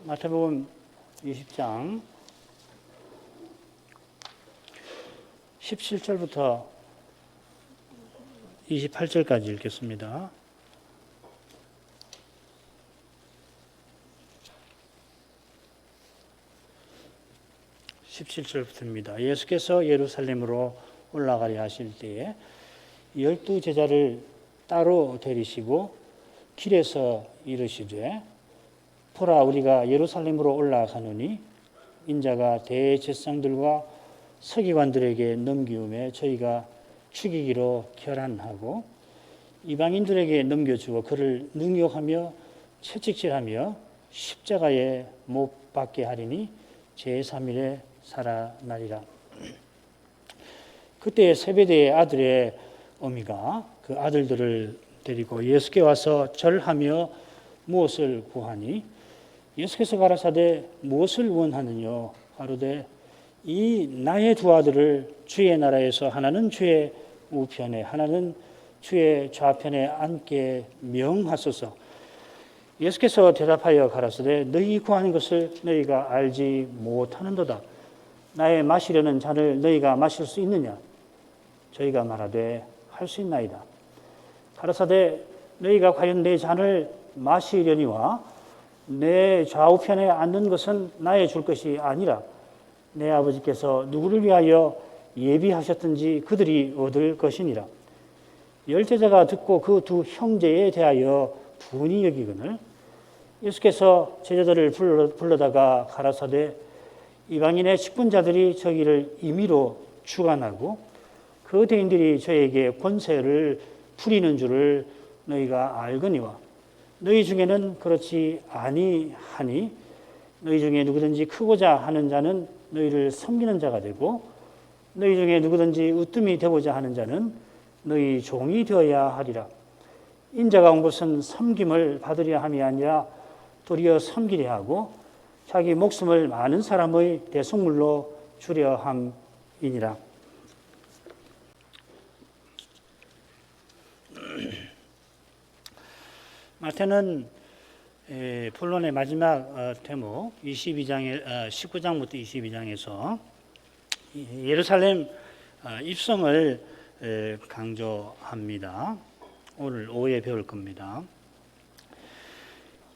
마태복음 20장 17절부터 28절까지 읽겠습니다. (17절부터입니다) 예수께서 예루살렘으로 올라가려 하실 때에 12 제자를 따로 데리시고 길에서 이르시되 보라, 우리가 예루살렘으로 올라가노니 인자가 대제사장들과 서기관들에게 넘기움에 저희가 죽이기로 결단하고 이방인들에게 넘겨주어 그를 능욕하며 채찍질하며 십자가에 못 박게 하리니 제3일에 살아나리라. 그때 세베대의 아들의 어미가 그 아들들을 데리고 예수께 와서 절하며 무엇을 구하니 예수께서 가라사대 무엇을 원하느냐 가로되 이 나의 두 아들을 주의 나라에서 하나는 주의 우편에 하나는 주의 좌편에 앉게 명하소서. 예수께서 대답하여 가라사대 너희 구하는 것을 너희가 알지 못하는도다. 나의 마시려는 잔을 너희가 마실 수 있느냐? 저희가 말하되 할 수 있나이다. 가라사대 너희가 과연 내 잔을 마시려니와 내 좌우편에 앉는 것은 나의 줄 것이 아니라 내 아버지께서 누구를 위하여 예비하셨든지 그들이 얻을 것이니라. 열제자가 듣고 그 두 형제에 대하여 분이 여기거늘 예수께서 제자들을 불러다가 가라사대 이방인의 직분자들이 저희를 임의로 주관하고 그 대인들이 저에게 권세를 부리는 줄을 너희가 알거니와 너희 중에는 그렇지 아니하니 너희 중에 누구든지 크고자 하는 자는 너희를 섬기는 자가 되고 너희 중에 누구든지 으뜸이 되고자 하는 자는 너희 종이 되어야 하리라. 인자가 온 것은 섬김을 받으려 함이 아니라 도리어 섬기려 하고 자기 목숨을 많은 사람의 대속물로 주려 함이니라. 마태는 본론의 마지막 대목 19장부터 22장에서 예루살렘 입성을 강조합니다. 오늘 오후에 배울 겁니다.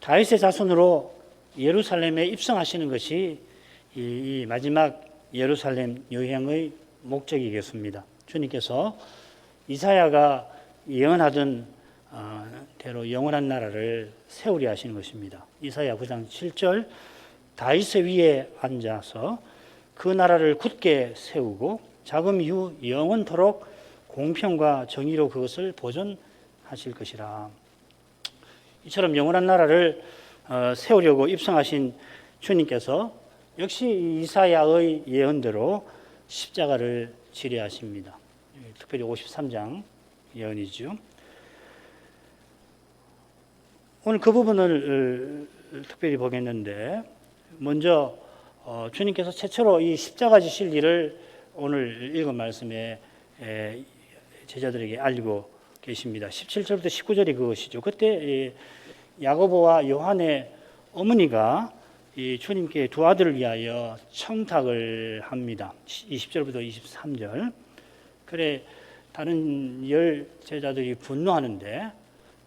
다윗의 자손으로 예루살렘에 입성하시는 것이 이 마지막 예루살렘 여행의 목적이겠습니다. 주님께서 이사야가 예언하던 대로 영원한 나라를 세우려 하시는 것입니다. 이사야 9장 7절 다윗의 위에 앉아서 그 나라를 굳게 세우고 자금 이후 영원토록 공평과 정의로 그것을 보존하실 것이라. 이처럼 영원한 나라를 세우려고 입성하신 주님께서 역시 이사야의 예언대로 십자가를 지려 하십니다. 특별히 53장 예언이죠. 오늘 그 부분을 특별히 보겠는데 먼저 주님께서 최초로 이 십자가 지실 일을 오늘 읽은 말씀에 제자들에게 알리고 계십니다. 17절부터 19절이 그것이죠. 그때 야고보와 요한의 어머니가 이 주님께 두 아들을 위하여 청탁을 합니다. 20절부터 23절. 그래 다른 10 제자들이 분노하는데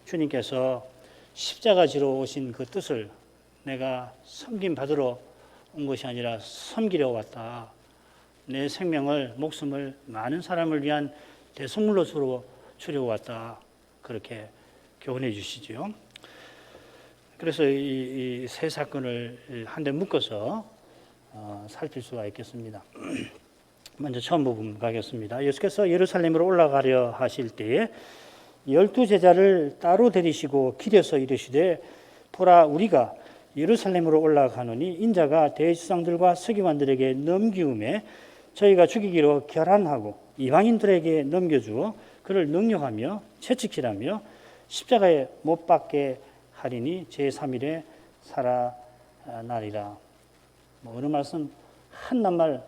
주님께서 십자가 지러 오신 그 뜻을 내가 섬김 받으러 온 것이 아니라 섬기려 왔다. 내 생명을 목숨을 많은 사람을 위한 대속물로 주려고 왔다. 그렇게 교훈해 주시죠. 그래서 이 세 사건을 한데 묶어서 살필 수가 있겠습니다. 먼저 처음 부분 가겠습니다. 예수께서 예루살렘으로 올라가려 하실 때에 12 제자를 따로 데리시고 길에서 이르시되 보라, 우리가 예루살렘으로 올라가노니 인자가 대제사장들과 서기관들에게 넘기움에 저희가 죽이기로 결단하고 이방인들에게 넘겨주어 그를 능욕하며 채찍질하며 십자가에 못 박게 하리니 제3일에 살아나리라. 어느 말씀 한낱말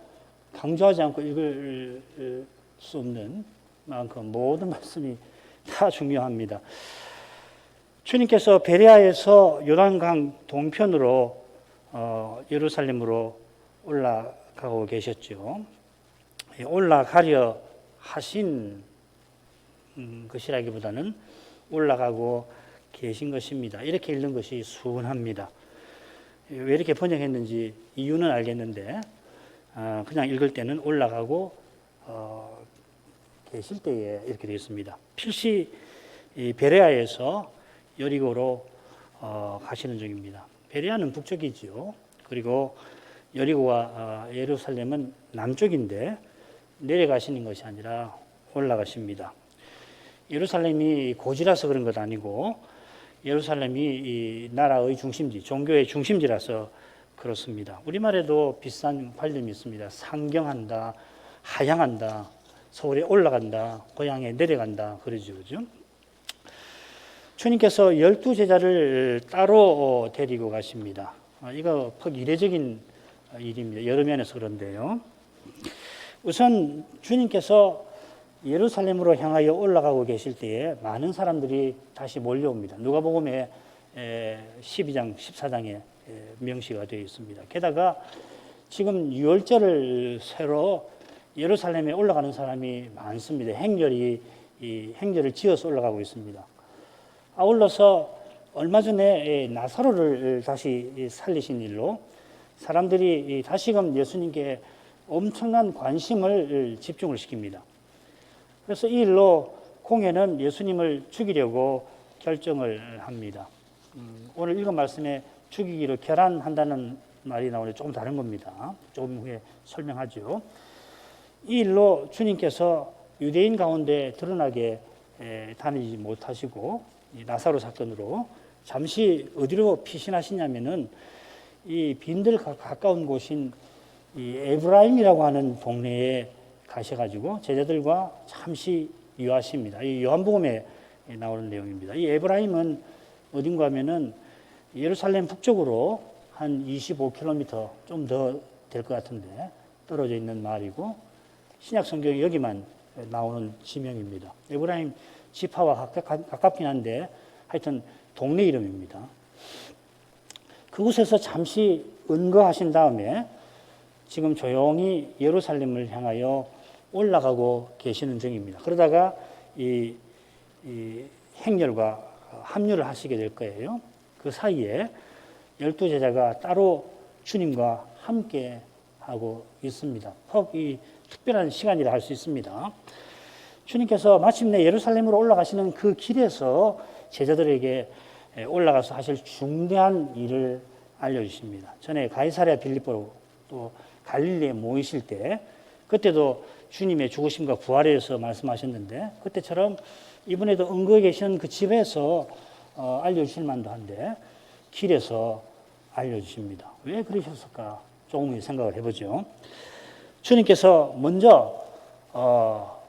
강조하지 않고 읽을 수 없는 만큼 모든 말씀이 다 중요합니다. 주님께서 베레아에서 요단강 동편으로 예루살렘으로 올라가고 계셨죠. 올라가려 하신 것이라기보다는 올라가고 계신 것입니다. 이렇게 읽는 것이 수근합니다. 왜 이렇게 번역했는지 이유는 알겠는데 그냥 읽을 때는 올라가고 계실 때에 이렇게 되어 있습니다. 필시 베레아에서 여리고로 가시는 중입니다. 베레아는 북쪽이지요. 그리고 여리고와 예루살렘은 남쪽인데 내려가시는 것이 아니라 올라가십니다. 예루살렘이 고지라서 그런 것 아니고 예루살렘이 이 나라의 중심지, 종교의 중심지라서 그렇습니다. 우리말에도 비슷한 관념이 있습니다. 상경한다, 하향한다, 서울에 올라간다, 고향에 내려간다 그러죠. 그죠? 주님께서 12제자를 따로 데리고 가십니다. 이거 퍽 이례적인 일입니다. 여러 면에서 그런데요. 우선 주님께서 예루살렘으로 향하여 올라가고 계실 때에 많은 사람들이 다시 몰려옵니다. 누가복음에 12장, 14장에 명시가 되어 있습니다. 게다가 지금 유월절을 새로 예루살렘에 올라가는 사람이 많습니다. 행렬을 지어서 올라가고 있습니다. 아울러서 얼마 전에 나사로를 다시 살리신 일로 사람들이 다시금 예수님께 엄청난 관심을 집중을 시킵니다. 그래서 이 일로 공회는 예수님을 죽이려고 결정을 합니다. 오늘 읽은 말씀에 죽이기로 결안한다는 말이 나오는데 조금 다른 겁니다. 조금 후에 설명하죠. 이 일로 주님께서 유대인 가운데 드러나게 다니지 못하시고 나사로 사건으로 잠시 어디로 피신하시냐면은 이 빈들 가까운 곳인 이 에브라임이라고 하는 동네에 가셔가지고 제자들과 잠시 유하십니다. 이 요한복음에 나오는 내용입니다. 이 에브라임은 어딘가 하면은 예루살렘 북쪽으로 한 25km 좀 더 될 것 같은데 떨어져 있는 마을이고 신약 성경에 여기만 나오는 지명입니다. 에브라임 지파와 가깝긴 한데 하여튼 동네 이름입니다. 그곳에서 잠시 은거하신 다음에 지금 조용히 예루살렘을 향하여 올라가고 계시는 중입니다. 그러다가 이 행렬과 합류를 하시게 될 거예요. 그 사이에 12제자가 따로 주님과 함께 하고 있습니다. 이 특별한 시간이라 할 수 있습니다. 주님께서 마침내 예루살렘으로 올라가시는 그 길에서 제자들에게 올라가서 하실 중대한 일을 알려주십니다. 전에 가이사랴 빌립보로 또 갈릴리에 모이실 때 그때도 주님의 죽으심과 부활에 대해서 말씀하셨는데 그때처럼 이번에도 은거에 계시는 그 집에서 알려주실 만도 한데 길에서 알려주십니다. 왜 그러셨을까? 조금 생각을 해보죠. 주님께서 먼저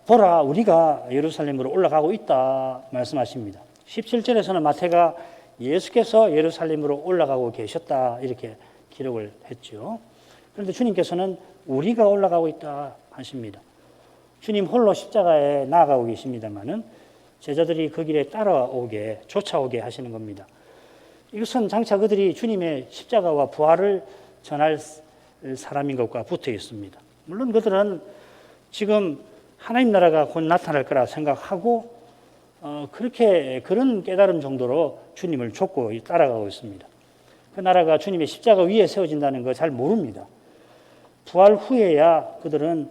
보라 우리가 예루살렘으로 올라가고 있다 말씀하십니다. 17절에서는 마태가 예수께서 예루살렘으로 올라가고 계셨다 이렇게 기록을 했죠. 그런데 주님께서는 우리가 올라가고 있다 하십니다. 주님 홀로 십자가에 나아가고 계십니다마는 제자들이 그 길에 쫓아오게 하시는 겁니다. 이것은 장차 그들이 주님의 십자가와 부활을 전할 사람인 것과 붙어 있습니다. 물론 그들은 지금 하나님 나라가 곧 나타날 거라 생각하고 그런 깨달음 정도로 주님을 쫓고 따라가고 있습니다. 그 나라가 주님의 십자가 위에 세워진다는 거 잘 모릅니다. 부활 후에야 그들은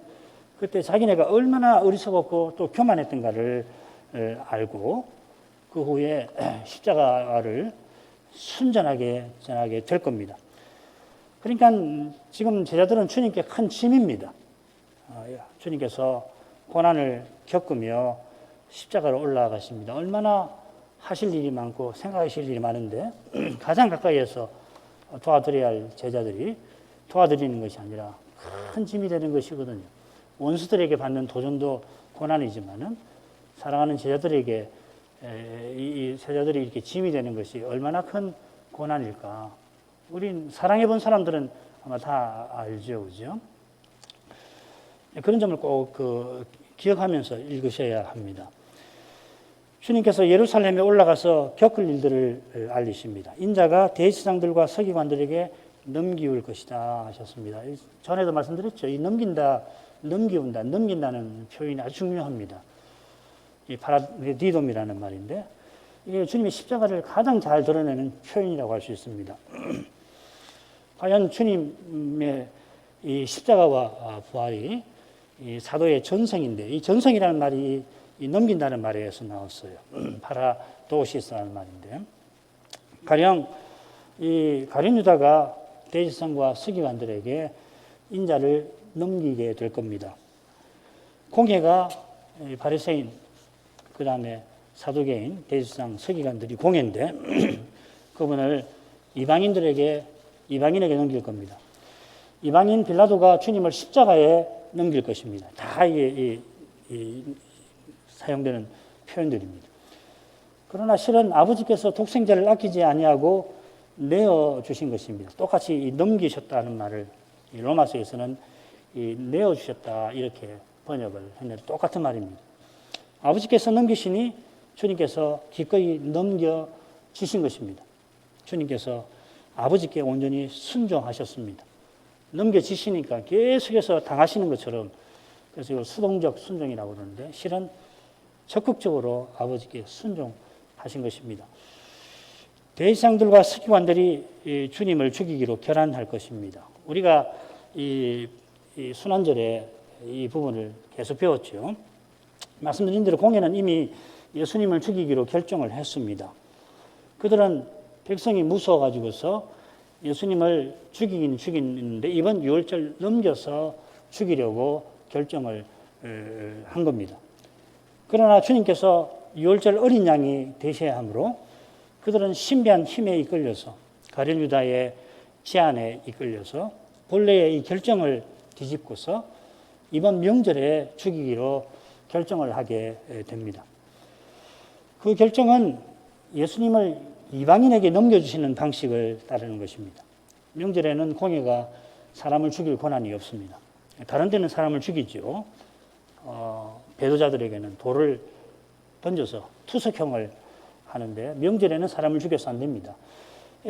그때 자기네가 얼마나 어리석었고 또 교만했던가를 알고 그 후에 십자가를 순전하게 전하게 될 겁니다. 그러니까 지금 제자들은 주님께 큰 짐입니다. 주님께서 고난을 겪으며 십자가로 올라가십니다. 얼마나 하실 일이 많고 생각하실 일이 많은데 가장 가까이에서 도와드려야 할 제자들이 도와드리는 것이 아니라 큰 짐이 되는 것이거든요. 원수들에게 받는 도전도 고난이지만은 사랑하는 제자들에게 이 제자들이 이렇게 짐이 되는 것이 얼마나 큰 고난일까. 우린 사랑해 본 사람들은 아마 다 알죠, 그죠? 그런 점을 꼭 기억하면서 읽으셔야 합니다. 주님께서 예루살렘에 올라가서 겪을 일들을 알리십니다. 인자가 대제사장들과 서기관들에게 넘기울 것이다 하셨습니다. 전에도 말씀드렸죠. 이 넘긴다, 넘기운다, 넘긴다는 표현이 아주 중요합니다. 이 파라디돔이라는 말인데 이게 주님의 십자가를 가장 잘 드러내는 표현이라고 할 수 있습니다. 과연 주님의 이 십자가와 부활이 이 사도의 전성인데 이 전성이라는 말이 이 넘긴다는 말에서 나왔어요. 파라도시스라는 말인데 가령 이 가룟 유다가 대제사장과 서기관들에게 인자를 넘기게 될 겁니다. 공회가 바리새인 그 다음에 사두개인 대제사장 서기관들이 공회인데 그분을 이방인에게 넘길 겁니다. 이방인 빌라도가 주님을 십자가에 넘길 것입니다. 다 사용되는 표현들입니다. 그러나 실은 아버지께서 독생자를 아끼지 아니하고 내어 주신 것입니다. 똑같이 넘기셨다는 말을 로마서에서는 내어 주셨다 이렇게 번역을 했는데 똑같은 말입니다. 아버지께서 넘기시니 주님께서 기꺼이 넘겨 주신 것입니다. 주님께서 아버지께 온전히 순종하셨습니다. 넘겨 주시니까 계속해서 당하시는 것처럼 그래서 이걸 수동적 순종이라고 그러는데 실은 적극적으로 아버지께 순종하신 것입니다. 대제사장들과 서기관들이 주님을 죽이기로 결단할 것입니다. 우리가 이 순환절에 이 부분을 계속 배웠죠. 말씀드린 대로 공회는 이미 예수님을 죽이기로 결정을 했습니다. 그들은 백성이 무서워가지고서 예수님을 죽이긴 죽이는데 이번 유월절 넘겨서 죽이려고 결정을 한 겁니다. 그러나 주님께서 유월절 어린 양이 되셔야 하므로 그들은 신비한 힘에 이끌려서 가룟 유다의 제안에 이끌려서 본래의 이 결정을 뒤집고서 이번 명절에 죽이기로 결정을 하게 됩니다. 그 결정은 예수님을 이방인에게 넘겨주시는 방식을 따르는 것입니다. 명절에는 공회가 사람을 죽일 권한이 없습니다. 다른 데는 사람을 죽이죠. 배도자들에게는 돌을 던져서 투석형을 하는데 명절에는 사람을 죽여서 안 됩니다.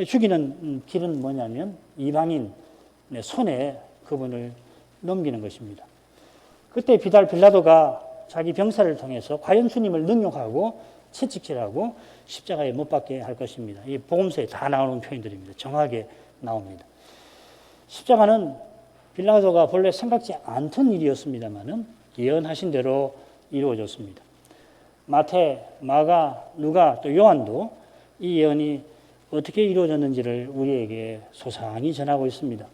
죽이는 길은 뭐냐면 이방인의 손에 그분을 넘기는 것입니다. 그때 빌라도가 자기 병사를 통해서 과연 주님을 능욕하고 채찍질하고 십자가에 못 박게 할 것입니다. 이 복음서에 다 나오는 표현들입니다. 정확하게 나옵니다. 십자가는 빌라도가 본래 생각지 않던 일이었습니다만은 예언하신 대로 이루어졌습니다. 마태, 마가, 누가 또 요한도 이 예언이 어떻게 이루어졌는지를 우리에게 소상히 전하고 있습니다.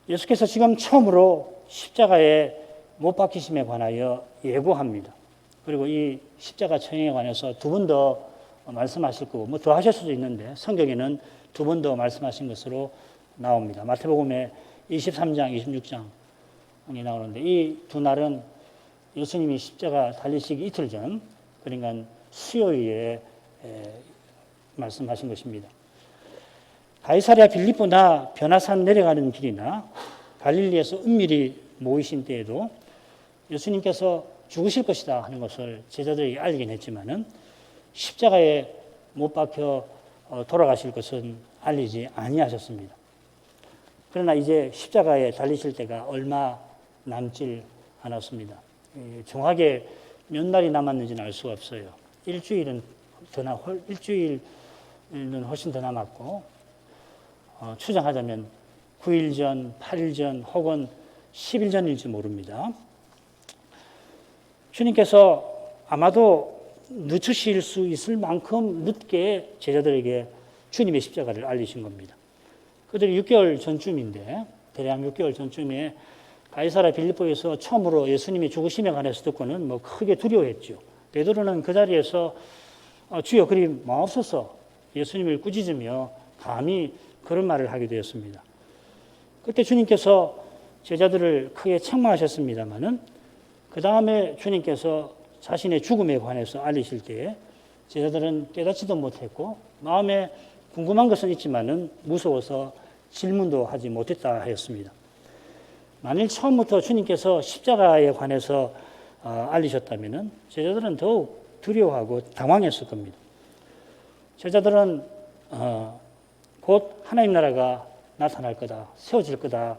예수께서 지금 처음으로 십자가에 못 박히심에 관하여 예고합니다. 그리고 이 십자가 처형에 관해서 두 번 더 말씀하실 거고 뭐 더 하실 수도 있는데 성경에는 두 번 더 말씀하신 것으로 나옵니다. 마태복음에 23장, 26장이 나오는데 이 두 날은 예수님이 십자가 달리시기 이틀 전, 그러니까 수요일에 말씀하신 것입니다. 가이사랴 빌립보나 변화산 내려가는 길이나 갈릴리에서 은밀히 모이신 때에도 예수님께서 죽으실 것이다 하는 것을 제자들에게 알리긴 했지만은 십자가에 못 박혀 돌아가실 것은 알리지 아니하셨습니다. 그러나 이제 십자가에 달리실 때가 얼마 남질 않았습니다. 정확하게 몇 날이 남았는지는 알 수가 없어요. 일주일은 훨씬 더 남았고 추정하자면 9일 전, 8일 전 혹은 10일 전일지 모릅니다. 주님께서 아마도 늦추실 수 있을 만큼 늦게 제자들에게 주님의 십자가를 알리신 겁니다. 그들이 6개월 전쯤인데 대략 6개월 전쯤에 가이사랴 빌립보에서 처음으로 예수님이 죽으심에 관해서 듣고는 뭐 크게 두려워했죠. 베드로는 그 자리에서 주여 그리 마옵소서 예수님을 꾸짖으며 감히 그런 말을 하게 되었습니다. 그때 주님께서 제자들을 크게 책망하셨습니다마는 그 다음에 주님께서 자신의 죽음에 관해서 알리실 때에 제자들은 깨닫지도 못했고 마음에 궁금한 것은 있지만은 무서워서 질문도 하지 못했다 하였습니다. 만일 처음부터 주님께서 십자가에 관해서 알리셨다면은 제자들은 더욱 두려워하고 당황했을 겁니다. 제자들은 곧 하나님 나라가 나타날 거다, 세워질 거다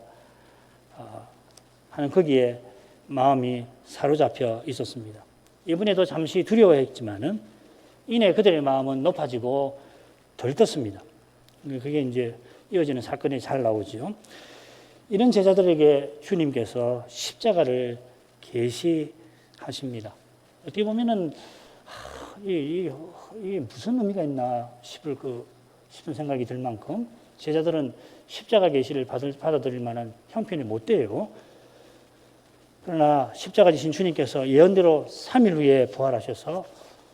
하는 거기에 마음이 사로잡혀 있었습니다. 이번에도 잠시 두려워했지만은 이내 그들의 마음은 높아지고 들떴습니다. 그게 이제 이어지는 사건이 잘 나오죠. 이런 제자들에게 주님께서 십자가를 계시하십니다. 어떻게 보면은 이 무슨 의미가 있나 싶은 생각이 들 만큼 제자들은 십자가 계시를 받아들일 만한 형편이 못 돼요. 그러나 십자가 지신 주님께서 예언대로 3일 후에 부활하셔서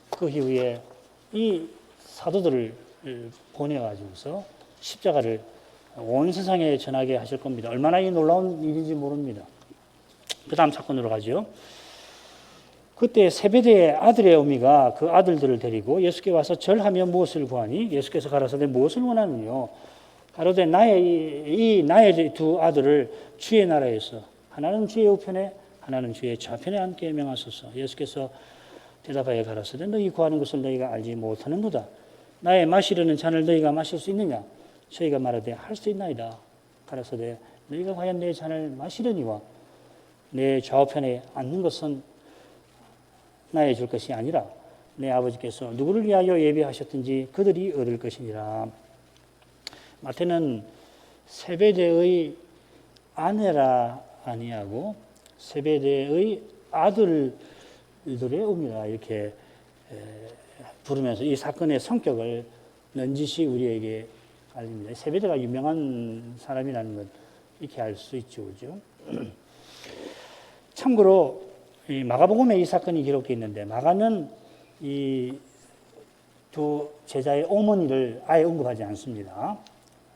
그 이후에 이 사도들을 보내가지고서 십자가를 온 세상에 전하게 하실 겁니다. 얼마나 이 놀라운 일인지 모릅니다. 그 다음 사건으로 가죠. 그때 세베대의 아들의 어미가 그 아들들을 데리고 예수께 와서 절하며 무엇을 구하니 예수께서 가라사대 무엇을 원하느뇨 가로되 나의 두 아들을 주의 나라에서 하나는 주의 우편에 하나는 주의 좌편에 앉게 명하소서. 예수께서 대답하여 가라사대 너희 구하는 것을 너희가 알지 못하는도다. 나의 마시려는 잔을 너희가 마실 수 있느냐 저희가 말하되 할 수 있나이다. 가라사대 너희가 과연 내 잔을 마시려니와 내 좌우편에 앉는 것은 나의 줄 것이 아니라 내 아버지께서 누구를 위하여 예비하셨든지 그들이 얻을 것이니라. 마태는 세베대의 아내라 아니하고 세베대의 아들들의 어미라 이렇게 부르면서 이 사건의 성격을 넌지시 우리에게 알립니다. 세베대가 유명한 사람이라는 것 이렇게 알 수 있죠, 그죠? 참고로 이 마가복음에 이 사건이 기록되어 있는데 마가는 이 두 제자의 어머니를 아예 언급하지 않습니다.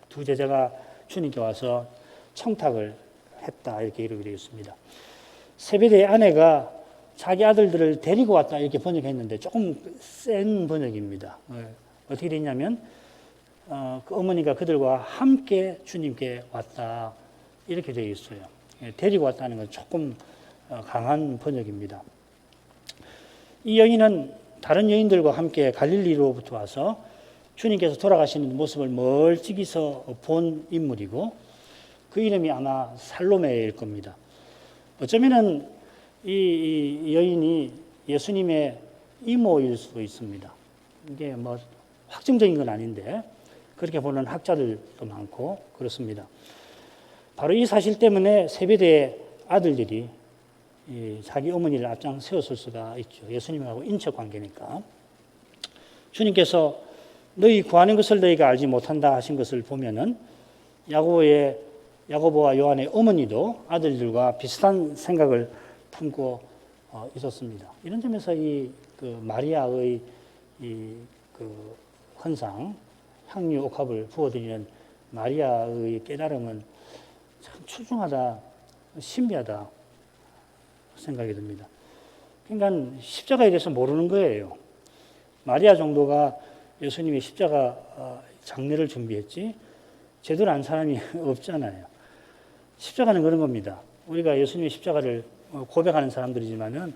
두 제자가 주님께 와서 청탁을 했다 이렇게 기록이 되어 있습니다. 세베대의 아내가 자기 아들들을 데리고 왔다 이렇게 번역했는데 조금 센 번역입니다. 어떻게 되냐면 그 어머니가 그들과 함께 주님께 왔다 이렇게 되어 있어요. 데리고 왔다는 건 조금 강한 번역입니다. 이 여인은 다른 여인들과 함께 갈릴리로부터 와서 주님께서 돌아가시는 모습을 멀찍이서 본 인물이고 그 이름이 아마 살로메일 겁니다. 어쩌면은 이 여인이 예수님의 이모일 수도 있습니다. 이게 뭐 확정적인 건 아닌데 그렇게 보는 학자들도 많고 그렇습니다. 바로 이 사실 때문에 세베대의 아들들이 자기 어머니를 앞장 세웠을 수가 있죠. 예수님하고 인척 관계니까. 주님께서 너희 구하는 것을 너희가 알지 못한다 하신 것을 보면은 야고보와 요한의 어머니도 아들들과 비슷한 생각을 품고 있었습니다. 이런 점에서 그 마리아의 그 헌상, 향유 옥합을 부어드리는 마리아의 깨달음은 참 출중하다, 신비하다 생각이 듭니다. 그러니까 십자가에 대해서 모르는 거예요. 마리아 정도가 예수님이 십자가 장례를 준비했지 제대로 안 사람이 없잖아요. 십자가는 그런 겁니다. 우리가 예수님의 십자가를 고백하는 사람들이지만은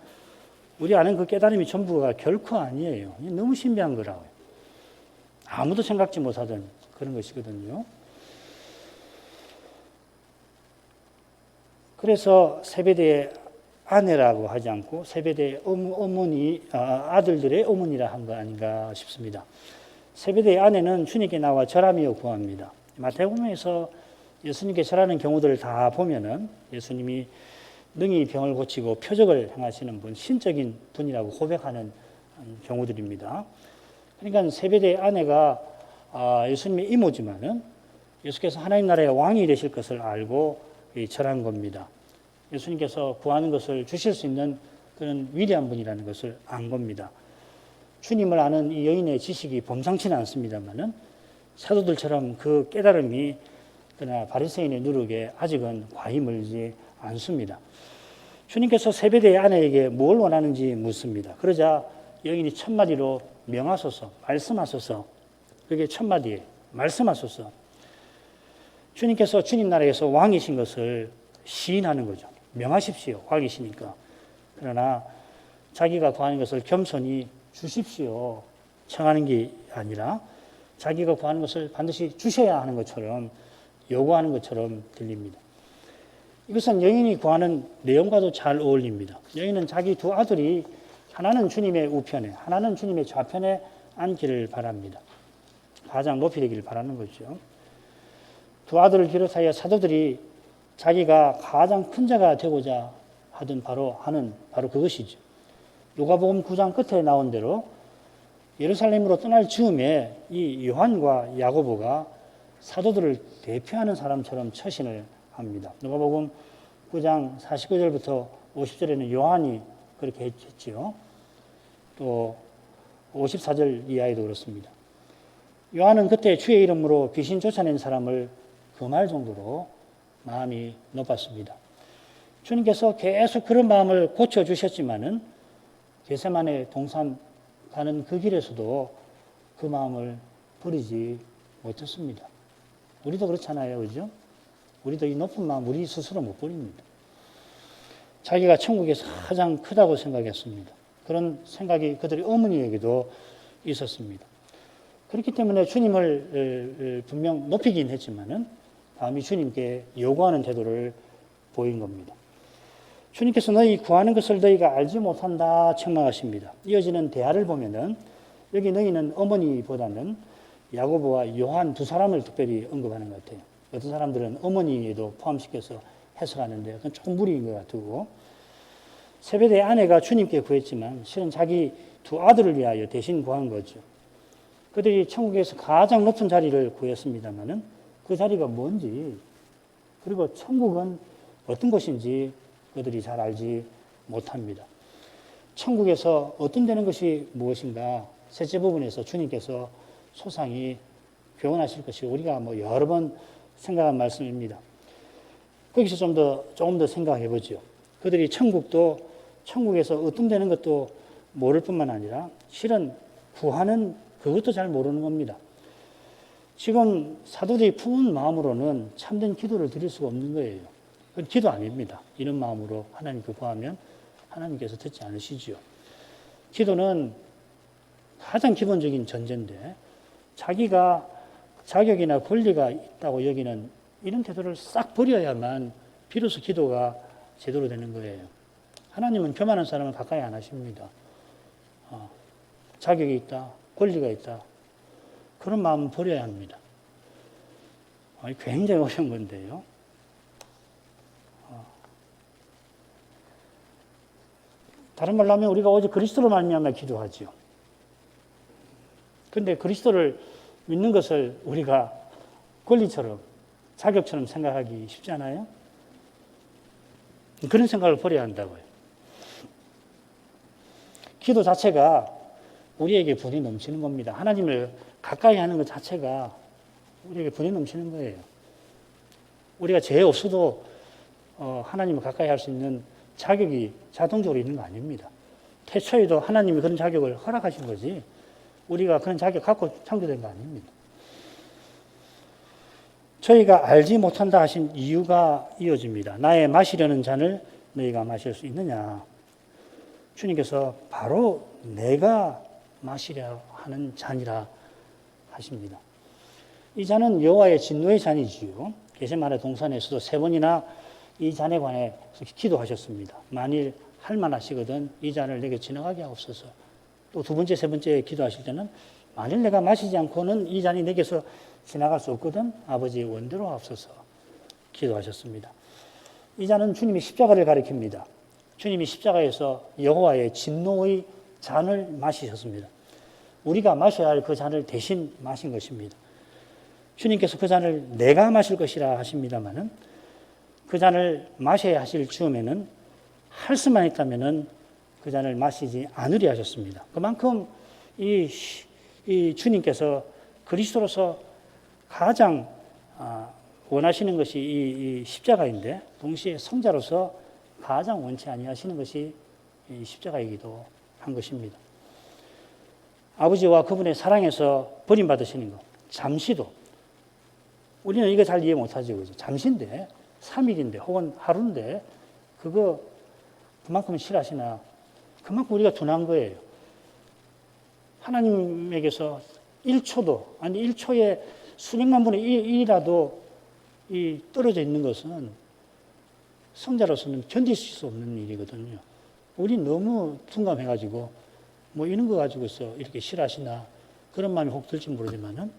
우리 아는 그 깨달음이 전부가 결코 아니에요. 너무 신비한 거라고요. 아무도 생각지 못하던 그런 것이거든요. 그래서 세베대의 아내라고 하지 않고 세베대의 어머니, 아들들의 어머니라 한 거 아닌가 싶습니다. 세베대의 아내는 주님께 나와 절하며 구합니다. 마태복음에서 예수님께 절하는 경우들을 다 보면은 예수님이 능히 병을 고치고 표적을 행하시는 분, 신적인 분이라고 고백하는 경우들입니다. 그러니까 세베대의 아내가 예수님의 이모지만은 예수께서 하나님 나라의 왕이 되실 것을 알고 절한 겁니다. 예수님께서 구하는 것을 주실 수 있는 그런 위대한 분이라는 것을 안 겁니다. 주님을 아는 이 여인의 지식이 범상치는 않습니다만은 사도들처럼 그 깨달음이 그러나 바리새인의 누룩에 아직은 과히 멀지 않습니다. 주님께서 세베대의 아내에게 뭘 원하는지 묻습니다. 그러자 여인이 첫마디로 명하소서, 말씀하소서. 그게 첫마디예요. 말씀하소서. 주님께서 주님 나라에서 왕이신 것을 시인하는 거죠. 명하십시오. 왕이시니까. 그러나 자기가 구하는 것을 겸손히 주십시오. 청하는 게 아니라 자기가 구하는 것을 반드시 주셔야 하는 것처럼 요구하는 것처럼 들립니다. 이것은 여인이 구하는 내용과도 잘 어울립니다. 여인은 자기 두 아들이 하나는 주님의 우편에, 하나는 주님의 좌편에 앉기를 바랍니다. 가장 높이 되기를 바라는 거죠. 두 아들을 비롯하여 사도들이 자기가 가장 큰 자가 되고자 하던 바로 그것이죠. 누가복음 9장 끝에 나온 대로 예루살렘으로 떠날 즈음에 이 요한과 야고보가 사도들을 대표하는 사람처럼 처신을 합니다. 누가복음 9장 49절부터 50절에는 요한이 그렇게 했지요. 또 54절 이하에도 그렇습니다. 요한은 그때 주의 이름으로 귀신 쫓아낸 사람을 금할 정도로 마음이 높았습니다. 주님께서 계속 그런 마음을 고쳐주셨지만은 겟세마네 동산 가는 그 길에서도 그 마음을 버리지 못했습니다. 우리도 그렇잖아요. 그죠? 우리도 이 높은 마음 우리 스스로 못 버립니다. 자기가 천국에서 가장 크다고 생각했습니다. 그런 생각이 그들의 어머니에게도 있었습니다. 그렇기 때문에 주님을 분명 높이긴 했지만은 감히 주님께 요구하는 태도를 보인 겁니다. 주님께서 너희 구하는 것을 너희가 알지 못한다 책망하십니다. 이어지는 대화를 보면은 여기 너희는 어머니보다는 야고보와 요한 두 사람을 특별히 언급하는 것 같아요. 어떤 사람들은 어머니에도 포함시켜서 해석하는데 그건 조금 무리인 것 같고, 세베대의 아내가 주님께 구했지만 실은 자기 두 아들을 위하여 대신 구한 거죠. 그들이 천국에서 가장 높은 자리를 구했습니다마는 그 자리가 뭔지, 그리고 천국은 어떤 곳인지 그들이 잘 알지 못합니다. 천국에서 어떤 되는 것이 무엇인가 셋째 부분에서 주님께서 소상히 교훈하실 것이 우리가 여러 번 생각한 말씀입니다. 거기서 조금 더 생각해 보죠. 그들이 천국에서 어떤 되는 것도 모를 뿐만 아니라 실은 구하는 그것도 잘 모르는 겁니다. 지금 사도들이 푸은 마음으로는 참된 기도를 드릴 수가 없는 거예요. 그건 기도 아닙니다. 이런 마음으로 하나님께 구하면 하나님께서 듣지 않으시죠. 기도는 가장 기본적인 전제인데 자기가 자격이나 권리가 있다고 여기는 이런 태도를 싹 버려야만 비로소 기도가 제대로 되는 거예요. 하나님은 교만한 사람을 가까이 안 하십니다. 자격이 있다, 권리가 있다. 그런 마음은 버려야 합니다. 굉장히 어려운 건데요. 다른 말로 하면 우리가 오직 그리스도로 말미암아 기도하죠. 그런데 그리스도를 믿는 것을 우리가 권리처럼, 자격처럼 생각하기 쉽지 않아요? 그런 생각을 버려야 한다고요. 기도 자체가 우리에게 분이 넘치는 겁니다. 하나님을 가까이 하는 것 자체가 우리에게 분이 넘치는 거예요. 우리가 죄 없어도 하나님을 가까이 할 수 있는 자격이 자동적으로 있는 거 아닙니다. 태초에도 하나님이 그런 자격을 허락하신 거지 우리가 그런 자격 갖고 창조된 거 아닙니다. 저희가 알지 못한다 하신 이유가 이어집니다. 나의 마시려는 잔을 너희가 마실 수 있느냐. 주님께서 바로 내가 마시려 하는 잔이라 하십니다. 이 잔은 여호와의 진노의 잔이지요. 겟세마네 동산에서도 3번이나 이 잔에 관해 기도하셨습니다. 만일 할 만하시거든 이 잔을 내게 지나가게 하옵소서. 또 두 번째, 세 번째 기도하실 때는 만일 내가 마시지 않고는 이 잔이 내게서 지나갈 수 없거든 아버지 원대로 하옵소서 기도하셨습니다. 이 잔은 주님이 십자가를 가리킵니다. 주님이 십자가에서 여호와의 진노의 잔을 마시셨습니다. 우리가 마셔야 할 그 잔을 대신 마신 것입니다. 주님께서 그 잔을 내가 마실 것이라 하십니다마는 그 잔을 마셔야 하실 즈음에는 할 수만 있다면은 그 잔을 마시지 않으리 하셨습니다. 그만큼 이 주님께서 그리스도로서 가장 원하시는 것이 이 십자가인데 동시에 성자로서 가장 원치 아니하시는 것이 이 십자가이기도 한 것입니다. 아버지와 그분의 사랑에서 버림받으시는 것, 잠시도 우리는 이거 잘 이해 못하죠. 그죠? 잠시인데 3일인데 혹은 하루인데 그거 그만큼 싫어하시나 그만큼 우리가 둔한 거예요. 하나님에게서 1초도 아니 1초에 수백만 분의 1이라도 이 떨어져 있는 것은 성자로서는 견딜 수 없는 일이거든요. 우리 너무 둔감해가지고 뭐 이런 거 가지고서 이렇게 싫어하시나 그런 마음이 혹 들지 모르지만은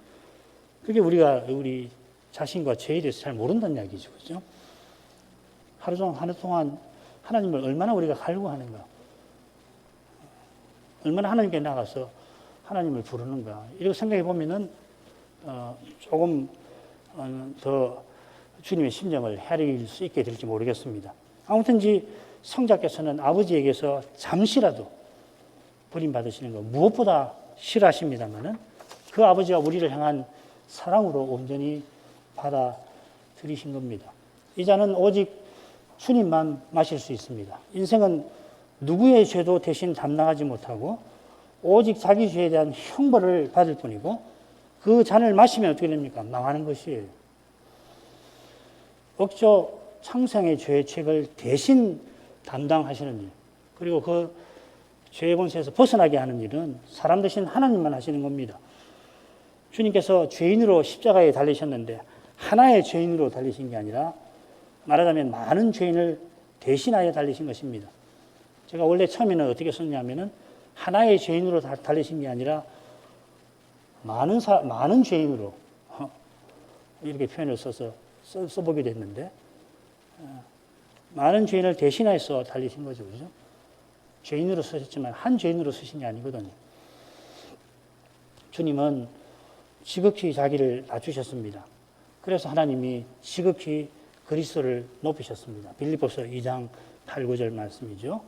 그게 우리가 우리 자신과 죄에 대해서 잘 모른다는 이야기죠. 그죠? 하루 동안 하나님을 얼마나 우리가 갈구하는가. 얼마나 하나님께 나가서 하나님을 부르는가. 이렇게 생각해 보면은, 조금 더 주님의 심정을 헤아릴 수 있게 될지 모르겠습니다. 아무튼지 성자께서는 아버지에게서 잠시라도 버림받으시는 거 무엇보다 싫어하십니다만은 그 아버지가 우리를 향한 사랑으로 온전히 받아들이신 겁니다. 이 잔은 오직 주님만 마실 수 있습니다. 인생은 누구의 죄도 대신 담당하지 못하고 오직 자기 죄에 대한 형벌을 받을 뿐이고 그 잔을 마시면 어떻게 됩니까? 망하는 것이에요. 억조 창생의 죄의 책을 대신 담당하시는 일, 그리고 그 죄의 권세에서 벗어나게 하는 일은 사람 대신 하나님만 하시는 겁니다. 주님께서 죄인으로 십자가에 달리셨는데 하나의 죄인으로 달리신 게 아니라 말하자면 많은 죄인을 대신하여 달리신 것입니다. 제가 원래 처음에는 어떻게 썼냐면은 하나의 죄인으로 달리신 게 아니라 많은 죄인으로 이렇게 표현을 써보게 됐는데 많은 죄인을 대신해서 달리신 거죠. 그죠? 죄인으로 쓰셨지만 한 죄인으로 쓰신 게 아니거든요. 주님은 지극히 자기를 낮추셨습니다. 그래서 하나님이 지극히 그리스도를 높이셨습니다. 빌립보서 2장 8, 9절 말씀이죠.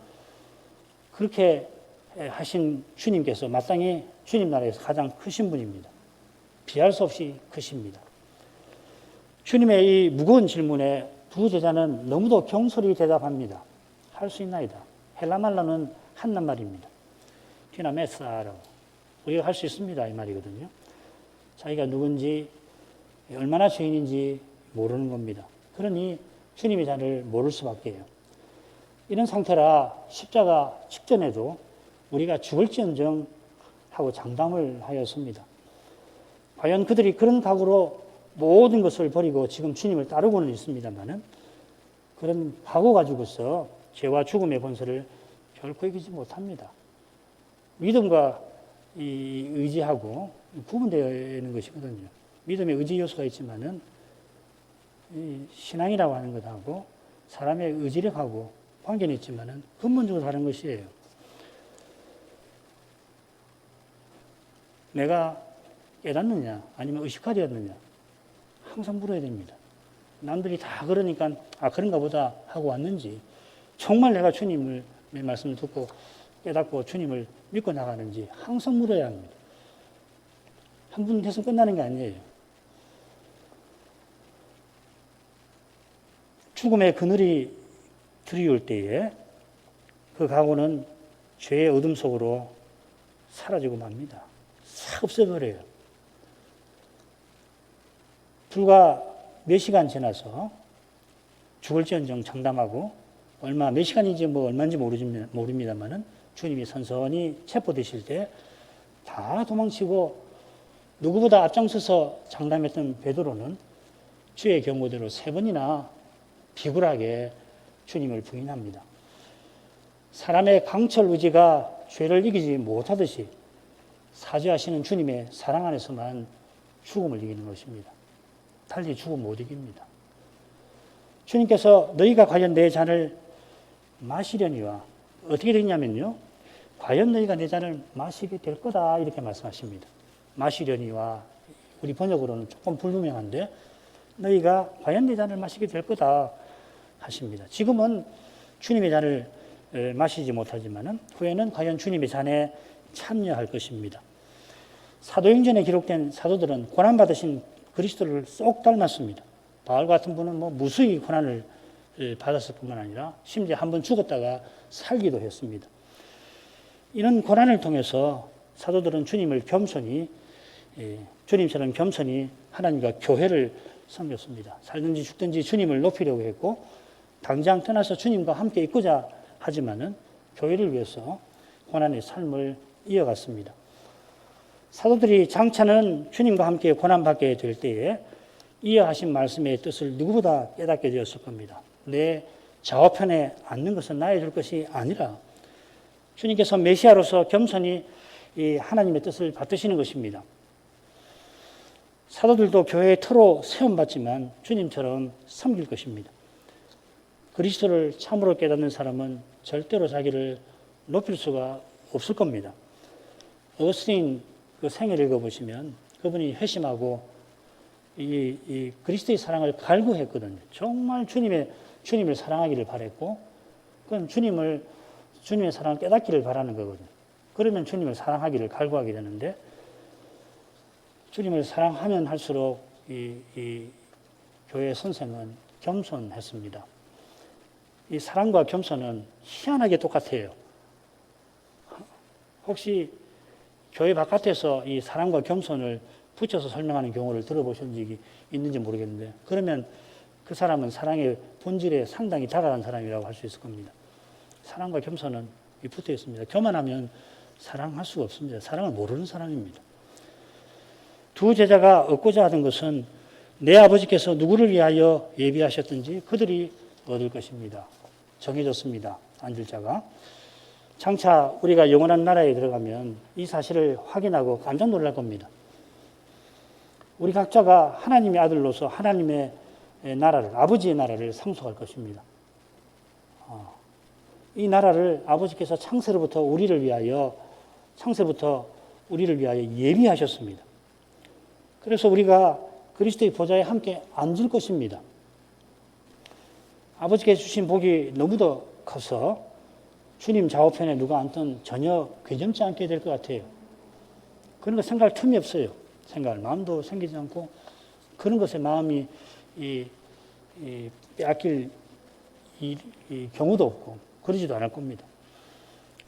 그렇게 하신 주님께서 마땅히 주님 나라에서 가장 크신 분입니다. 비할 수 없이 크십니다. 주님의 이 무거운 질문에 두 제자는 너무도 경솔히 대답합니다. 할 수 있나이다. 헬라말로는 한낱말입니다. 티나메사라고. 우리가 할 수 있습니다. 이 말이거든요. 자기가 누군지 얼마나 죄인인지 모르는 겁니다. 그러니 주님의 잔을 모를 수밖에 해요. 이런 상태라 십자가 직전에도 우리가 죽을지언정 하고 장담을 하였습니다. 과연 그들이 그런 각오로 모든 것을 버리고 지금 주님을 따르고는 있습니다만은 그런 각오 가지고서 죄와 죽음의 권세를 결코 이기지 못합니다. 믿음과 이 의지하고 구분되는 것이거든요. 믿음에 의지 요소가 있지만은 이 신앙이라고 하는 것하고 사람의 의지력하고 관계는 있지만은 근본적으로 다른 것이에요. 내가 깨닫느냐 아니면 의식하되었느냐 항상 물어야 됩니다. 남들이 다 그러니까 그런가 보다 하고 왔는지 정말 내가 주님의 말씀을 듣고 깨닫고 주님을 믿고 나가는지 항상 물어야 합니다. 한 번 해서 끝나는 게 아니에요. 죽음의 그늘이 드리울 때에 그 각오는 죄의 어둠 속으로 사라지고 맙니다. 싹 없어버려요. 불과 몇 시간 지나서 죽을지언정 장담하고 얼마 몇 시간인지 얼마인지 모릅니다만은 주님이 선선히 체포되실 때 다 도망치고 누구보다 앞장서서 장담했던 베드로는 주의 경고대로 3번이나 비굴하게 주님을 부인합니다. 사람의 강철 의지가 죄를 이기지 못하듯이 사죄하시는 주님의 사랑 안에서만 죽음을 이기는 것입니다. 달리 죽음 못 이깁니다. 주님께서 너희가 과연 내 잔을 마시려니와 어떻게 되냐면요. 과연 너희가 내 잔을 마시게 될 거다 이렇게 말씀하십니다. 마시려니와 우리 번역으로는 조금 불분명한데 너희가 과연 내 잔을 마시게 될 거다 하십니다. 지금은 주님의 잔을 마시지 못하지만 후에는 과연 주님의 잔에 참여할 것입니다. 사도행전에 기록된 사도들은 고난받으신 그리스도를 쏙 닮았습니다. 바울 같은 분은 무수히 고난을 받았을 뿐만 아니라 심지어 한 번 죽었다가 살기도 했습니다. 이런 고난을 통해서 사도들은 주님처럼 겸손히 하나님과 교회를 섬겼습니다. 살든지 죽든지 주님을 높이려고 했고 당장 떠나서 주님과 함께 있고자 하지만은 교회를 위해서 고난의 삶을 이어갔습니다. 사도들이 장차는 주님과 함께 고난받게 될 때에 이어하신 말씀의 뜻을 누구보다 깨닫게 되었을 겁니다. 내 좌우편에 앉는 것은 나의 줄 것이 아니라 주님께서 메시아로서 겸손히 이 하나님의 뜻을 받드시는 것입니다. 사도들도 교회의 터로 세움받지만 주님처럼 섬길 것입니다. 그리스도를 참으로 깨닫는 사람은 절대로 자기를 높일 수가 없을 겁니다. 어스틴 그 생애를 읽어보시면 그분이 회심하고 이 그리스도의 사랑을 갈구했거든요. 정말 주님을 사랑하기를 바랬고, 그건 주님의 사랑을 깨닫기를 바라는 거거든요. 그러면 주님을 사랑하기를 갈구하게 되는데, 주님을 사랑하면 할수록 이 교회 선생은 겸손했습니다. 이 사랑과 겸손은 희한하게 똑같아요. 혹시 교회 바깥에서 이 사랑과 겸손을 붙여서 설명하는 경우를 들어보신 적이 있는지 모르겠는데, 그러면 그 사람은 사랑의 본질에 상당히 다가간 사람이라고 할 수 있을 겁니다. 사랑과 겸손은 붙어 있습니다. 교만하면 사랑할 수가 없습니다. 사랑을 모르는 사람입니다. 두 제자가 얻고자 하던 것은 내 아버지께서 누구를 위하여 예비하셨든지 그들이 얻을 것입니다. 정해졌습니다. 앉을 자가. 장차 우리가 영원한 나라에 들어가면 이 사실을 확인하고 깜짝 놀랄 겁니다. 우리 각자가 하나님의 아들로서 하나님의 나라를, 아버지의 나라를 상속할 것입니다. 이 나라를 아버지께서 창세부터 우리를 위하여 예비하셨습니다. 그래서 우리가 그리스도의 보좌에 함께 앉을 것입니다. 아버지께서 주신 복이 너무도 커서 주님 좌우편에 누가 앉든 전혀 괴점지 않게 될 것 같아요. 그런 거 생각할 틈이 없어요. 생각할 마음도 생기지 않고 그런 것에 마음이 빼앗길 이 경우도 없고 그러지도 않을 겁니다.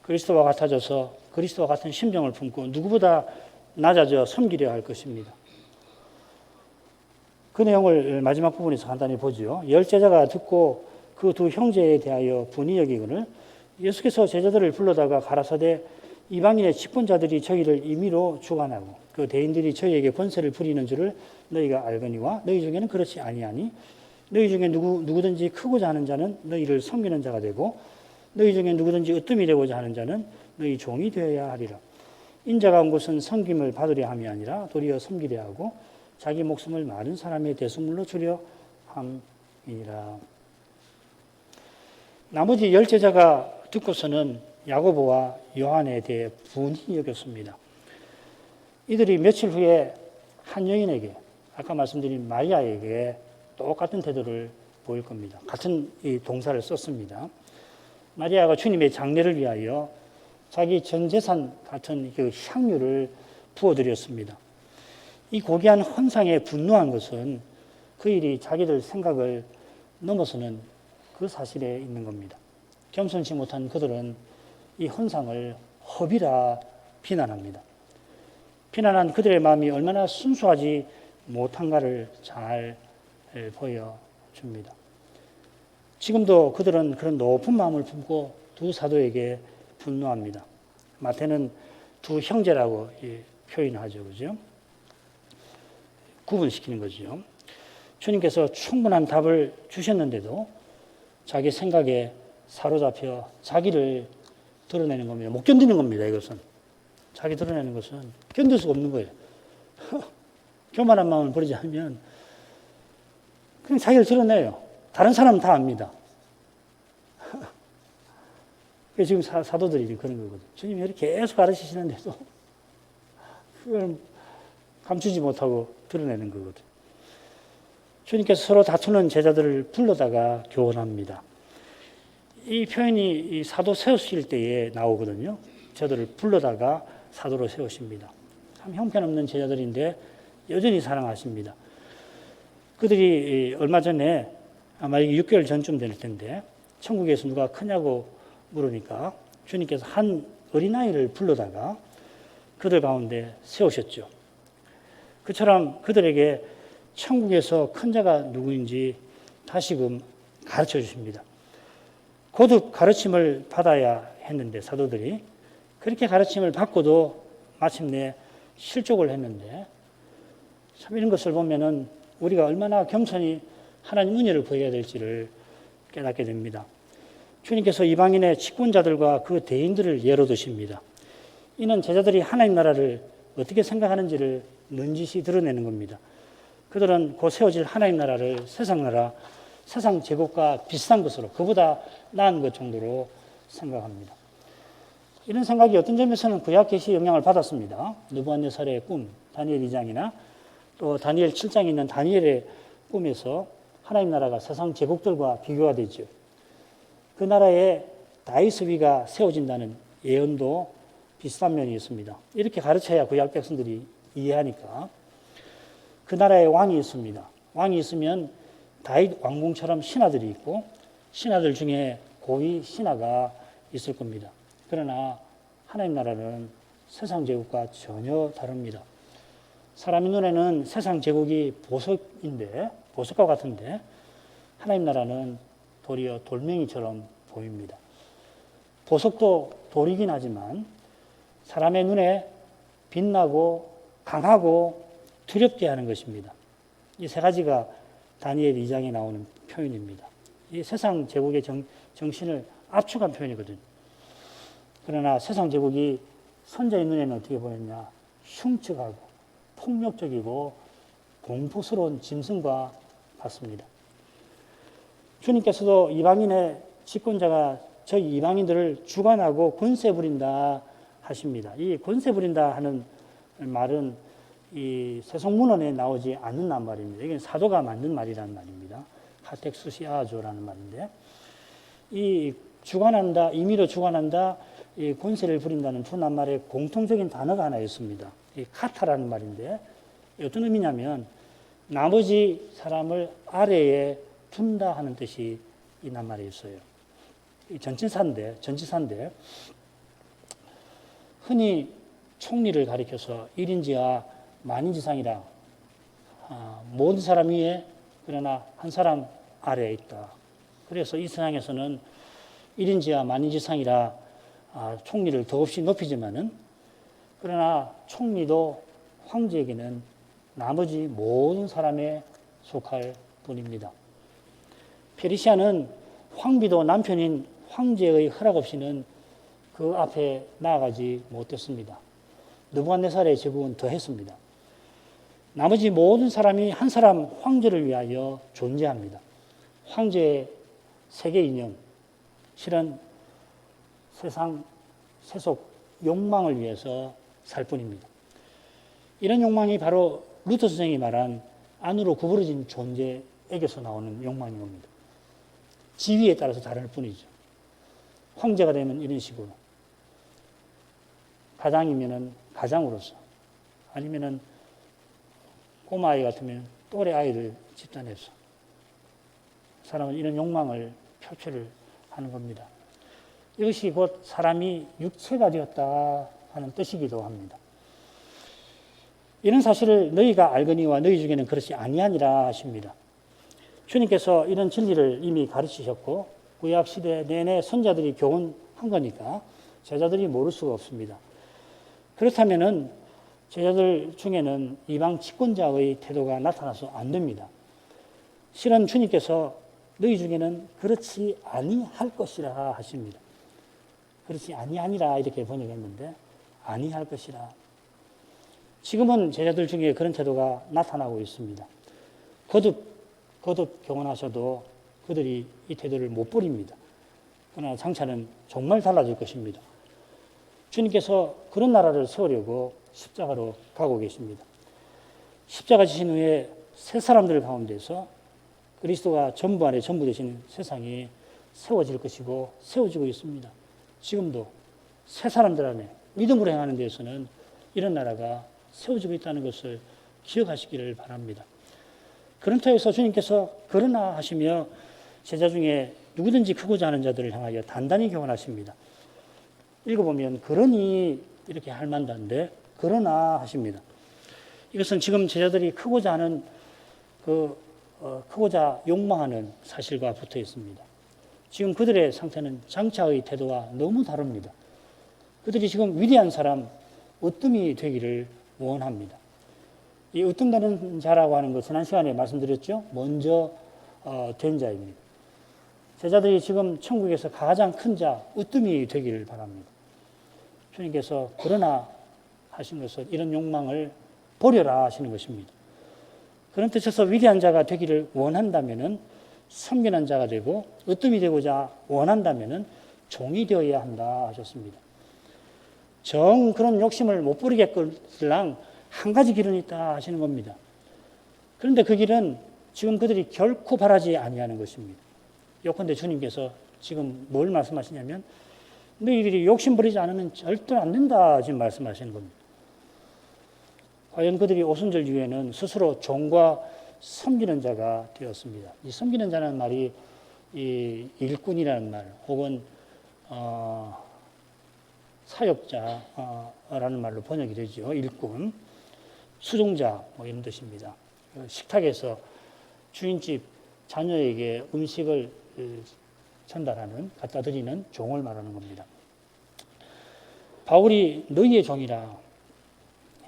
그리스도와 같아져서 그리스도와 같은 심정을 품고 누구보다 낮아져 섬기려 할 것입니다. 그 내용을 마지막 부분에서 간단히 보죠. 열 제자가 듣고 그 두 형제에 대하여 분이 여기거늘 예수께서 제자들을 불러다가 가라사대 이방인의 직분자들이 저희를 임의로 주관하고 그 대인들이 저희에게 권세를 부리는 줄을 너희가 알거니와 너희 중에는 그렇지 아니하니 너희 중에 누구든지 크고자 하는 자는 너희를 섬기는 자가 되고 너희 중에 누구든지 으뜸이 되고자 하는 자는 너희 종이 되어야 하리라. 인자가 온 것은 섬김을 받으려 함이 아니라 도리어 섬기려 하고 자기 목숨을 많은 사람의 대속물로 주려 함이니라. 나머지 열 제자가 듣고서는 야고보와 요한에 대해 분이 여겼습니다. 이들이 며칠 후에 한 여인에게 아까 말씀드린 마리아에게 똑같은 태도를 보일 겁니다. 같은 이 동사를 썼습니다. 마리아가 주님의 장례를 위하여 자기 전 재산 같은 그 향유를 부어드렸습니다. 이 고귀한 헌상에 분노한 것은 그 일이 자기들 생각을 넘어서는 그 사실에 있는 겁니다. 겸손치 못한 그들은 이 헌상을 허비라 비난합니다. 비난한 그들의 마음이 얼마나 순수하지 못한가를 잘 보여줍니다. 지금도 그들은 그런 높은 마음을 품고 두 사도에게 분노합니다. 마태는 두 형제라고 표현하죠. 그죠? 구분시키는 거죠. 주님께서 충분한 답을 주셨는데도 자기 생각에 사로잡혀 자기를 드러내는 겁니다. 못 견디는 겁니다. 이것은. 자기 드러내는 것은 견딜 수가 없는 거예요. 교만한 마음을 버리지 않으면 그냥 자기를 드러내요. 다른 사람은 다 압니다. 지금 사도들이 그런 거거든요. 주님이 이렇게 계속 가르치시는데도 그걸 감추지 못하고 드러내는 거거든요. 주님께서 서로 다투는 제자들을 불러다가 교훈합니다. 이 표현이 이 사도 세우실 때에 나오거든요. 저들을 불러다가 사도로 세우십니다. 참 형편없는 제자들인데 여전히 사랑하십니다. 그들이 얼마 전에 아마 6개월 전쯤 될 텐데 천국에서 누가 크냐고 물으니까 주님께서 한 어린아이를 불러다가 그들 가운데 세우셨죠. 그처럼 그들에게 천국에서 큰 자가 누구인지 다시금 가르쳐 주십니다. 거듭 가르침을 받아야 했는데 사도들이 그렇게 가르침을 받고도 마침내 실족을 했는데 참 이런 것을 보면은 우리가 얼마나 겸손히 하나님 은혜를 구해야 될지를 깨닫게 됩니다. 주님께서 이방인의 치권자들과 그 대인들을 예로 드십니다. 이는 제자들이 하나님 나라를 어떻게 생각하는지를 넌지시 드러내는 겁니다. 그들은 곧 세워질 하나님 나라를 세상 나라, 세상 제국과 비슷한 것으로, 그보다 나은 것 정도로 생각합니다. 이런 생각이 어떤 점에서는 구약 계시 영향을 받았습니다. 느부갓네살의 꿈, 다니엘 2장이나 또 다니엘 7장에 있는 다니엘의 꿈에서 하나님 나라가 세상 제국들과 비교가 되죠. 그 나라에 다윗위가 세워진다는 예언도 비슷한 면이 있습니다. 이렇게 가르쳐야 구약 백성들이 이해하니까. 그 나라에 왕이 있습니다. 왕이 있으면 다윗 왕궁처럼 신하들이 있고 신하들 중에 고위 신하가 있을 겁니다. 그러나 하나님 나라는 세상 제국과 전혀 다릅니다. 사람의 눈에는 세상 제국이 보석과 같은데 하나님 나라는 도리어 돌멩이처럼 보입니다. 보석도 돌이긴 하지만 사람의 눈에 빛나고 강하고 두렵게 하는 것입니다. 이 세 가지가 다니엘 2장에 나오는 표현입니다. 이 세상 제국의 정신을 압축한 표현이거든요. 그러나 세상 제국이 선자의 눈에는 어떻게 보였냐? 흉측하고 폭력적이고 공포스러운 짐승과 같습니다. 주님께서도 이방인의 집권자가 저희 이방인들을 주관하고 권세 부린다 하십니다. 이 권세 부린다 하는 말은 이 세속문헌에 나오지 않는 말입니다. 이게 사도가 만든 말이라는 말입니다. 카텍수시아조라는 말인데, 이 주관한다, 임의로 주관한다, 이 권세를 부린다는 두 낱말의 공통적인 단어가 하나 있습니다. 이 카타라는 말인데 어떤 의미냐면 나머지 사람을 아래에 둔다 하는 뜻이 이 낱말에 있어요. 이 전치사인데 흔히 총리를 가리켜서 1인지하 만인지상이라 모든 사람 위에 그러나 한 사람 아래에 있다. 그래서 이 세상에서는 1인지하 만인지상이라 총리를 더없이 높이지만은 그러나 총리도 황제에게는 나머지 모든 사람에 속할 뿐입니다. 페르시아는 황비도 남편인 황제의 허락 없이는 그 앞에 나아가지 못했습니다. 느부갓네살의 제국은 더했습니다. 나머지 모든 사람이 한 사람 황제를 위하여 존재합니다. 황제의 세계 이념, 실은 세상 세속 욕망을 위해서 살 뿐입니다. 이런 욕망이 바로 루터 선생이 말한 안으로 구부러진 존재에게서 나오는 욕망인 겁니다. 지위에 따라서 다를 뿐이죠. 황제가 되면 이런 식으로, 가장이면은 가장으로서, 아니면은 꼬마아이 같으면 또래 아이를 집단해서 사람은 이런 욕망을 표출을 하는 겁니다. 이것이 곧 사람이 육체가 되었다 하는 뜻이기도 합니다. 이런 사실을 너희가 알거니와 너희 중에는 그렇지 아니하니라 하십니다. 주님께서 이런 진리를 이미 가르치셨고 구약 시대 내내 선자들이 교훈한 거니까 제자들이 모를 수가 없습니다. 그렇다면은 제자들 중에는 이방 집권자의 태도가 나타나서 안 됩니다. 실은 주님께서 너희 중에는 그렇지 아니할 것이라 하십니다. 그렇지 아니하니라 이렇게 번역했는데 아니할 것이라. 지금은 제자들 중에 그런 태도가 나타나고 있습니다. 거듭 교훈하셔도 그들이 이 태도를 못 버립니다. 그러나 장차는 정말 달라질 것입니다. 주님께서 그런 나라를 세우려고 십자가로 가고 계십니다. 십자가 지신 후에 새 사람들 가운데서 그리스도가 전부 안에 전부 되시는 세상이 세워질 것이고 세워지고 있습니다. 지금도 새 사람들 안에 믿음으로 행하는 데에서는 이런 나라가 세워지고 있다는 것을 기억하시기를 바랍니다. 그런 터에서 주님께서 그러나 하시며 제자 중에 누구든지 크고자 하는 자들을 향하여 단단히 교훈하십니다. 읽어보면 그러니 이렇게 할 만한데 그러나 하십니다. 이것은 지금 제자들이 크고자 하는 크고자 욕망하는 사실과 붙어 있습니다. 지금 그들의 상태는 장차의 태도와 너무 다릅니다. 그들이 지금 위대한 사람, 으뜸이 되기를 원합니다. 이 으뜸되는 자라고 하는 것 지난 시간에 말씀드렸죠. 먼저 된 자입니다. 제자들이 지금 천국에서 가장 큰 자, 으뜸이 되기를 바랍니다. 주님께서 그러나 하신 것은 이런 욕망을 버려라 하시는 것입니다. 그런 뜻에서 위대한 자가 되기를 원한다면은 섬기는 자가 되고 으뜸이 되고자 원한다면은 종이 되어야 한다 하셨습니다. 정 그런 욕심을 못 부리겠걸랑 한 가지 길은 있다 하시는 겁니다. 그런데 그 길은 지금 그들이 결코 바라지 아니하는 것입니다. 요컨대 주님께서 지금 뭘 말씀하시냐면 너희들이 욕심 부리지 않으면 절대 안 된다 지금 말씀하시는 겁니다. 과연 그들이 오순절 이후에는 스스로 종과 섬기는 자가 되었습니다. 이 섬기는 자라는 말이 이 일꾼이라는 말 혹은 사역자라는 말로 번역이 되죠. 일꾼, 수종자 뭐 이런 뜻입니다. 식탁에서 주인집 자녀에게 음식을 전달하는, 갖다 드리는 종을 말하는 겁니다. 바울이 너희의 종이라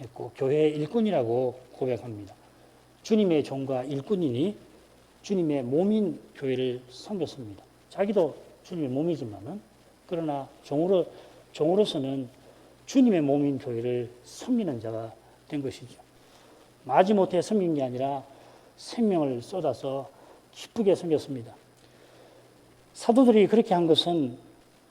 했고 교회의 일꾼이라고 고백합니다. 주님의 종과 일꾼이니 주님의 몸인 교회를 섬겼습니다. 자기도 주님의 몸이지만은 그러나 종으로서는 주님의 몸인 교회를 섬기는 자가 된 것이죠. 마지못해 섬긴 게 아니라 생명을 쏟아서 기쁘게 섬겼습니다. 사도들이 그렇게 한 것은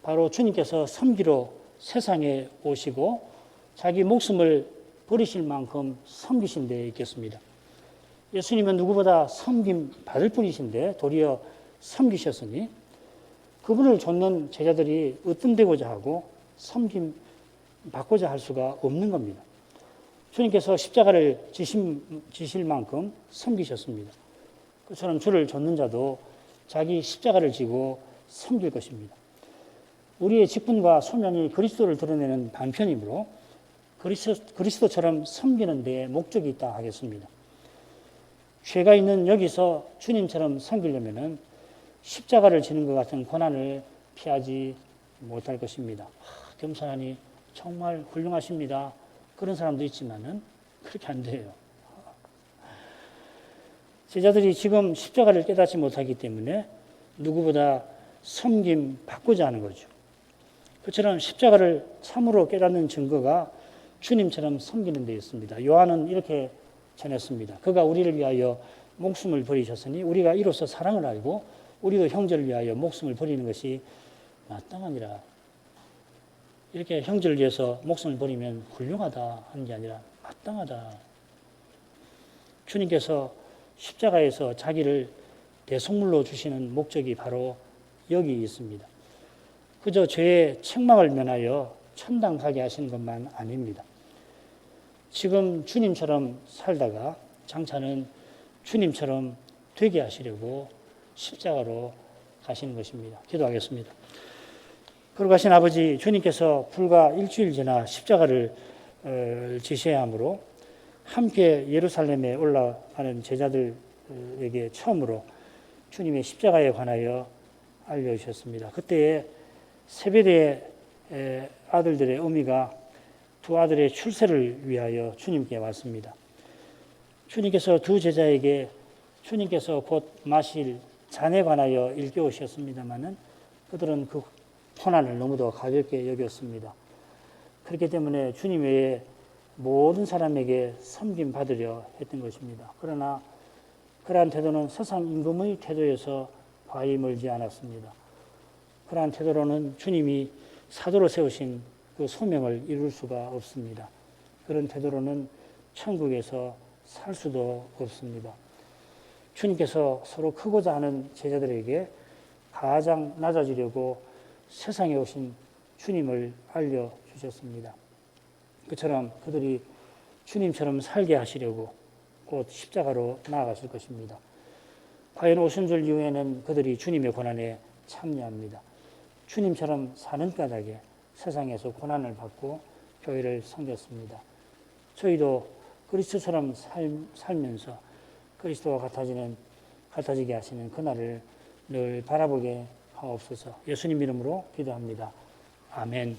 바로 주님께서 섬기러 세상에 오시고 자기 목숨을 버리실 만큼 섬기신 데 있겠습니다. 예수님은 누구보다 섬김 받을 분이신데 도리어 섬기셨으니 그분을 좇는 제자들이 으뜸되고자 하고 섬김 받고자 할 수가 없는 겁니다. 주님께서 십자가를 지실 만큼 섬기셨습니다. 그처럼 주를 좇는 자도 자기 십자가를 지고 섬길 것입니다. 우리의 직분과 소명이 그리스도를 드러내는 방편이므로 그리스도처럼 섬기는 데에 목적이 있다 하겠습니다. 죄가 있는 여기서 주님처럼 섬기려면 십자가를 지는 것 같은 고난을 피하지 못할 것입니다. 겸손하니 정말 훌륭하십니다. 그런 사람도 있지만은 그렇게 안 돼요. 제자들이 지금 십자가를 깨닫지 못하기 때문에 누구보다 섬김 받고자 하는 거죠. 그처럼 십자가를 참으로 깨닫는 증거가 주님처럼 섬기는 데 있습니다. 요한은 이렇게 전했습니다. 그가 우리를 위하여 목숨을 버리셨으니 우리가 이로써 사랑을 알고 우리도 형제를 위하여 목숨을 버리는 것이 마땅하니라. 이렇게 형제를 위해서 목숨을 버리면 훌륭하다 하는 게 아니라 마땅하다. 주님께서 십자가에서 자기를 대속물로 주시는 목적이 바로 여기 있습니다. 그저 죄의 책망을 면하여 천당 가게 하시는 것만 아닙니다. 지금 주님처럼 살다가 장차는 주님처럼 되게 하시려고 십자가로 가시는 것입니다. 기도하겠습니다. 거룩하신 아버지, 주님께서 불과 일주일 지나 십자가를 지셔야 하므로 함께 예루살렘에 올라가는 제자들에게 처음으로 주님의 십자가에 관하여 알려주셨습니다. 그때에 세베대의 아들들의 어미가 두 아들의 출세를 위하여 주님께 왔습니다. 주님께서 두 제자에게 주님께서 곧 마실 잔에 관하여 일깨우셨습니다마는 그들은 그 고난을 너무도 가볍게 여겼습니다. 그렇기 때문에 주님 외에 모든 사람에게 섬김 받으려 했던 것입니다. 그러나 그러한 태도는 세상 임금의 태도에서 과히 멀지 않았습니다. 그러한 태도로는 주님이 사도로 세우신 그 소명을 이룰 수가 없습니다. 그런 태도로는 천국에서 살 수도 없습니다. 주님께서 서로 크고자 하는 제자들에게 가장 낮아지려고 세상에 오신 주님을 알려주셨습니다. 그처럼 그들이 주님처럼 살게 하시려고 곧 십자가로 나아갔을 것입니다. 과연 오순절 이후에는 그들이 주님의 고난에 참여합니다. 주님처럼 사는 까닭에 세상에서 고난을 받고 교회를 섬겼습니다. 저희도 그리스도처럼 살면서 그리스도와 같아지게 하시는 그날을 늘 바라보게 하옵소서. 예수님 이름으로 기도합니다. 아멘.